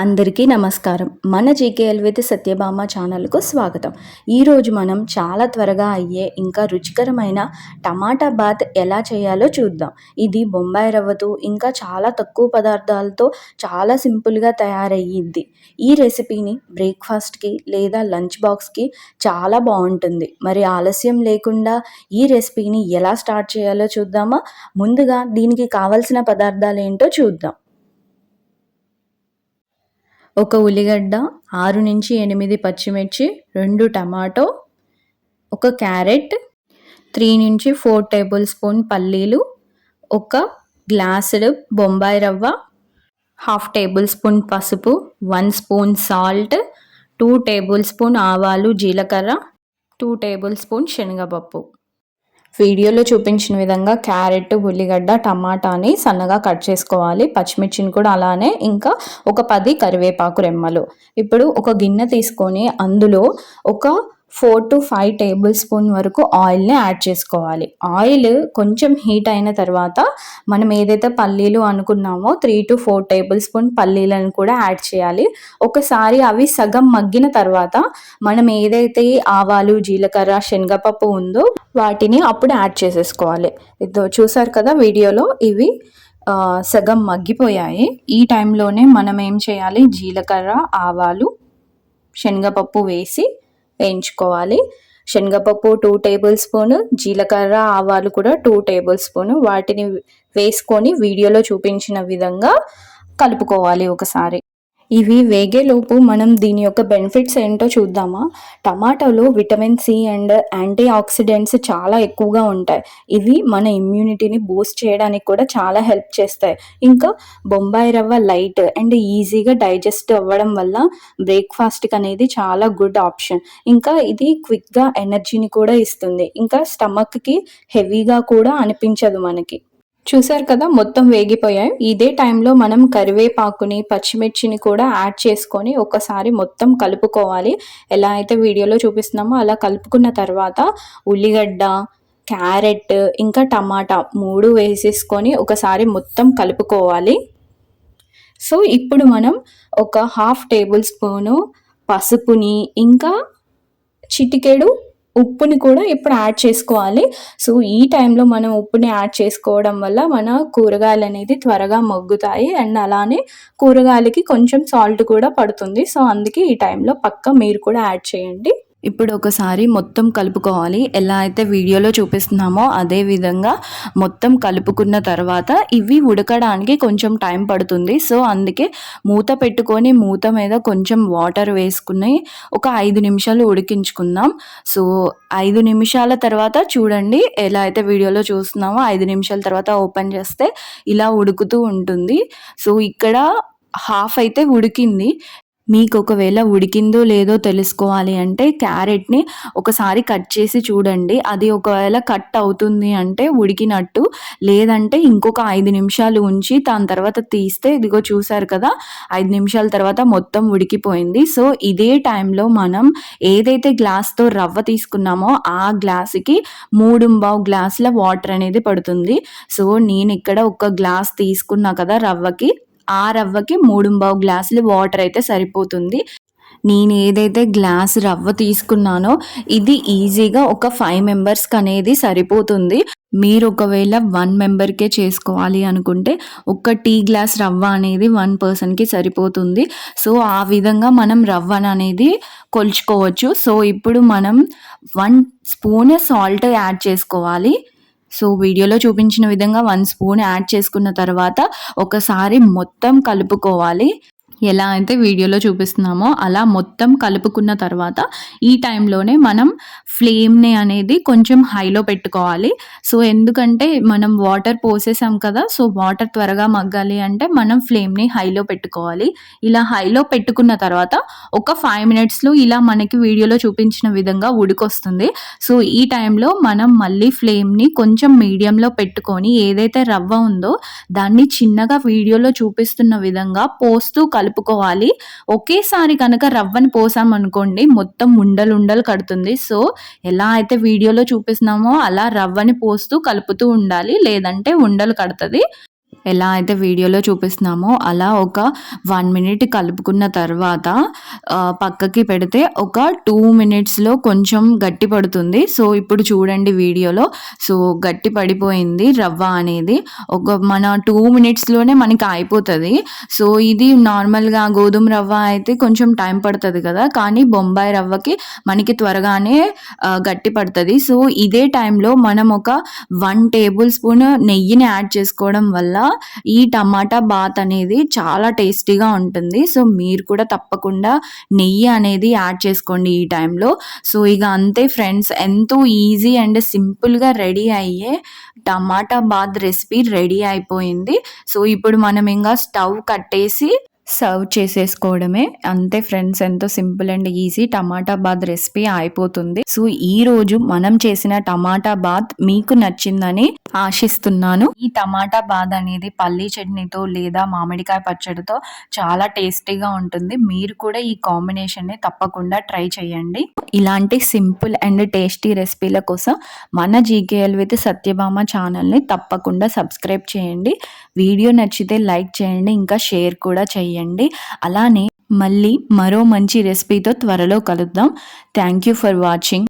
అందరికీ నమస్కారం. మన జీకేఎల్ విత్ సత్యభామ ఛానల్కు స్వాగతం. ఈరోజు మనం చాలా త్వరగా అయ్యే ఇంకా రుచికరమైన టమాటా బాత్ ఎలా చేయాలో చూద్దాం. ఇది బొంబాయి రవ్వతో ఇంకా చాలా తక్కువ పదార్థాలతో చాలా సింపుల్గా తయారయ్యిద్ది. ఈ రెసిపీని బ్రేక్ఫాస్ట్కి లేదా లంచ్ బాక్స్కి చాలా బాగుంటుంది. మరి ఆలస్యం లేకుండా ఈ రెసిపీని ఎలా స్టార్ట్ చేయాలో చూద్దామా? ముందుగా దీనికి కావలసిన పదార్థాలు ఏంటో చూద్దాం. ఒక ఉల్లిగడ్డ, 6-8 పచ్చిమిర్చి, 2 టమాటో, ఒక క్యారెట్, 3-4 టేబుల్ స్పూన్ పల్లీలు, ఒక గ్లాసుడు బొంబాయి రవ్వ, 1/2 టేబుల్ స్పూన్ పసుపు, 1 స్పూన్ సాల్ట్, 2 టేబుల్ స్పూన్ ఆవాలు జీలకర్ర, 2 టేబుల్ స్పూన్ శనగపప్పు. వీడియోలో చూపించిన విధంగా క్యారెట్, ఉల్లిగడ్డ, టమాటాని సన్నగా కట్ చేసుకోవాలి. పచ్చిమిర్చిని కూడా అలానే, ఇంకా ఒక 10 కరివేపాకు రెమ్మలు. ఇప్పుడు ఒక గిన్నె తీసుకొని అందులో ఒక 4 to 5 టేబుల్ స్పూన్ వరకు ఆయిల్ని యాడ్ చేసుకోవాలి. ఆయిల్ కొంచెం హీట్ అయిన తర్వాత మనం ఏదైతే పల్లీలు అనుకున్నామో 3 to 4 టేబుల్ స్పూన్ పల్లీలను కూడా యాడ్ చేయాలి. ఒకసారి అవి సగం మగ్గిన తర్వాత మనం ఏదైతే ఆవాలు, జీలకర్ర, శనగపప్పు ఉందో వాటిని అప్పుడు యాడ్ చేసేసుకోవాలి. ఇదో చూసారు కదా వీడియోలో, ఇవి సగం మగ్గిపోయాయి. ఈ టైంలోనే మనం ఏం చేయాలి, జీలకర్ర, ఆవాలు, శనగపప్పు వేసి వేయించుకోవాలి. శనగపప్పు 2 టేబుల్ స్పూన్, జీలకర్ర, ఆవాలు కూడా 2 టేబుల్ స్పూన్, వాటిని వేసుకొని వీడియోలో చూపించిన విధంగా కలుపుకోవాలి ఒకసారి. ఇవి వేగేలోపు మనం దీని యొక్క బెనిఫిట్స్ ఏంటో చూద్దామా. టమాటాలో vitamin C and antioxidants చాలా ఎక్కువగా ఉంటాయి. ఇవి మన ఇమ్యూనిటీని బూస్ట్ చేయడానికి కూడా చాలా హెల్ప్ చేస్తాయి. ఇంకా బొంబాయి రవ్వ లైట్ అండ్ ఈజీగా డైజెస్ట్ అవ్వడం వల్ల బ్రేక్ఫాస్ట్కి అనేది చాలా గుడ్ ఆప్షన్. ఇంకా ఇది క్విక్గా ఎనర్జీని కూడా ఇస్తుంది. ఇంకా స్టమక్కి హెవీగా కూడా అనిపించదు మనకి. చూసారు కదా, మొత్తం వేగిపోయాయి. ఇదే టైంలో మనం కరివేపాకుని, పచ్చిమిర్చిని కూడా యాడ్ చేసుకొని ఒకసారి మొత్తం కలుపుకోవాలి. ఎలా అయితే వీడియోలో చూపిస్తున్నామో అలా కలుపుకున్న తర్వాత ఉల్లిగడ్డ, క్యారెట్, ఇంకా టమాటా 3 వేసేసుకొని ఒకసారి మొత్తం కలుపుకోవాలి. సో ఇప్పుడు మనం ఒక 1/2 టేబుల్ స్పూను పసుపుని, ఇంకా చిటికెడు ఉప్పుని కూడా ఇప్పుడు యాడ్ చేసుకోవాలి. సో ఈ టైంలో మనం ఉప్పుని యాడ్ చేసుకోవడం వల్ల మన కూరగాయలు అనేది త్వరగా మగ్గుతాయి అండ్ అలానే కూరగాయలకి కొంచెం సాల్ట్ కూడా పడుతుంది. సో అందుకే ఈ టైంలో పక్కా మీరు కూడా యాడ్ చేయండి. ఇప్పుడు ఒకసారి మొత్తం కలుపుకోవాలి. ఎలా అయితే వీడియోలో చూపిస్తున్నామో అదే విధంగా మొత్తం కలుపుకున్న తర్వాత ఇవి ఉడకడానికి కొంచెం టైం పడుతుంది. సో అందుకే మూత పెట్టుకొని మూత మీద కొంచెం వాటర్ వేసుకుని ఒక 5 నిమిషాలు ఉడికించుకుందాం. సో 5 నిమిషాల తర్వాత చూడండి, ఎలా అయితే వీడియోలో చూస్తున్నామో 5 నిమిషాల తర్వాత ఓపెన్ చేస్తే ఇలా ఉడుకుతూ ఉంటుంది. సో ఇక్కడ హాఫ్ అయితే ఉడికింది. మీకు ఒకవేళ ఉడికిందో లేదో తెలుసుకోవాలి అంటే క్యారెట్ని ఒకసారి కట్ చేసి చూడండి. అది ఒకవేళ కట్ అవుతుంది అంటే ఉడికినట్టు, లేదంటే ఇంకొక 5 నిమిషాలు ఉంచి దాని తర్వాత తీస్తే ఇదిగో చూసారు కదా, 5 నిమిషాల తర్వాత మొత్తం ఉడికిపోయింది. సో ఇదే టైంలో మనం ఏదైతే గ్లాస్తో రవ్వ తీసుకున్నామో ఆ గ్లాసుకి 3 గ్లాసుల వాటర్ అనేది పడుతుంది. సో నేను ఇక్కడ ఒక గ్లాస్ తీసుకున్నా కదా రవ్వకి, ఆ రవ్వకి 3 గ్లాసులు వాటర్ అయితే సరిపోతుంది. నేను ఏదైతే గ్లాస్ రవ్వ తీసుకున్నానో ఇది ఈజీగా ఒక 5 మెంబర్స్కి అనేది సరిపోతుంది. మీరు ఒకవేళ 1 మెంబర్కే చేసుకోవాలి అనుకుంటే ఒక టీ గ్లాస్ రవ్వ అనేది 1 పర్సన్కి సరిపోతుంది. సో ఆ విధంగా మనం రవ్వను అనేది కొలుచుకోవచ్చు. సో ఇప్పుడు మనం 1 స్పూన్ సాల్ట్ యాడ్ చేసుకోవాలి. సో వీడియోలో చూపించిన విధంగా 1 స్పూన్ యాడ్ చేసుకున్న తర్వాత ఒకసారి మొత్తం కలుపుకోవాలి. ఎలా అయితే వీడియోలో చూపిస్తున్నామో అలా మొత్తం కలుపుకున్న తర్వాత ఈ టైంలోనే మనం ఫ్లేమ్ని అనేది కొంచెం హైలో పెట్టుకోవాలి. సో ఎందుకంటే మనం వాటర్ పోసేసాం కదా, సో వాటర్ త్వరగా మగ్గాలి అంటే మనం ఫ్లేమ్ని హైలో పెట్టుకోవాలి. ఇలా హైలో పెట్టుకున్న తర్వాత ఒక 5 మినిట్స్లో ఇలా మనకి వీడియోలో చూపించిన విధంగా ఉడికొస్తుంది. సో ఈ టైంలో మనం మళ్ళీ ఫ్లేమ్ని కొంచెం మీడియంలో పెట్టుకొని ఏదైతే రవ్వ ఉందో దాన్ని చిన్నగా వీడియోలో చూపిస్తున్న విధంగా పోస్తూ కలుపుకోవాలి. ఒకేసారి కనుక రవ్వని పోసామనుకోండి మొత్తం ఉండలు కడుతుంది. సో ఎలా అయితే వీడియోలో చూపిస్తున్నామో అలా రవ్వని పోస్తూ కలుపుతూ ఉండాలి, లేదంటే ఉండలు కడుతుంది. ఎలా అయితే వీడియోలో చూపిస్తున్నామో అలా ఒక 1 మినిట్ కలుపుకున్న తర్వాత పక్కకి పెడితే ఒక 2 మినిట్స్‌లో కొంచెం గట్టి పడుతుంది. సో, ఇప్పుడు చూడండి వీడియోలో. సో, గట్టి పడిపోయింది రవ్వ అనేది. మన 2 మినిట్స్‌లోనే మనకి అయిపోతది. సో, ఇది నార్మల్‌గా గోధుమ రవ్వ అయితే కొంచెం టైం పడతది కదా! కానీ బొంబాయి రవ్వకి మనకి త్వరగానే గట్టి పడతది. సో, ఇదే టైంలో మనం ఒక 1 టేబుల్ స్పూన్ నెయ్యిని యాడ్ చేసుకోవడం వల్ల ఈ టమాటా బాత్ అనేది చాలా టేస్టీగా ఉంటుంది. సో, మీరు కూడా తప్పకుండా నెయ్యి అనేది యాడ్ చేసుకోండి ఈ టైంలో. సో, ఇక అంతే ఫ్రెండ్స్, ఎంతో ఈజీ అండ్ సింపుల్‌గా రెడీ అయ్యే టమాటా బాత్ రెసిపీ రెడీ అయిపోయింది. సో, ఇప్పుడు మనం ఇంగా స్టవ్ కట్టేసి సర్వ్ చేసేసుకోవడమే. అంతే ఫ్రెండ్స్, ఎంతో simple and easy tomato bath recipe అయిపోతుంది. సో, ఈరోజు మనం చేసిన టమాటా బాత్ మీకు నచ్చిందని ఆశిస్తున్నాను. ఈ టమాటా బాత్ అనేది పల్లీ చట్నీతో లేదా మామిడికాయ పచ్చడితో చాలా టేస్టీగా ఉంటుంది. మీరు కూడా ఈ కాంబినేషన్ని తప్పకుండా ట్రై చేయండి. ఇలాంటి సింపుల్ అండ్ టేస్టీ రెసిపీల కోసం మన జీకేఎల్ విత్ సత్యభామ ఛానల్ని తప్పకుండా సబ్స్క్రైబ్ చేయండి. వీడియో నచ్చితే లైక్ చేయండి, ఇంకా షేర్ కూడా చేయండి. అలానే మళ్ళీ మరో మంచి రెసిపీతో త్వరలో కలుద్దాం. Thank you for watching.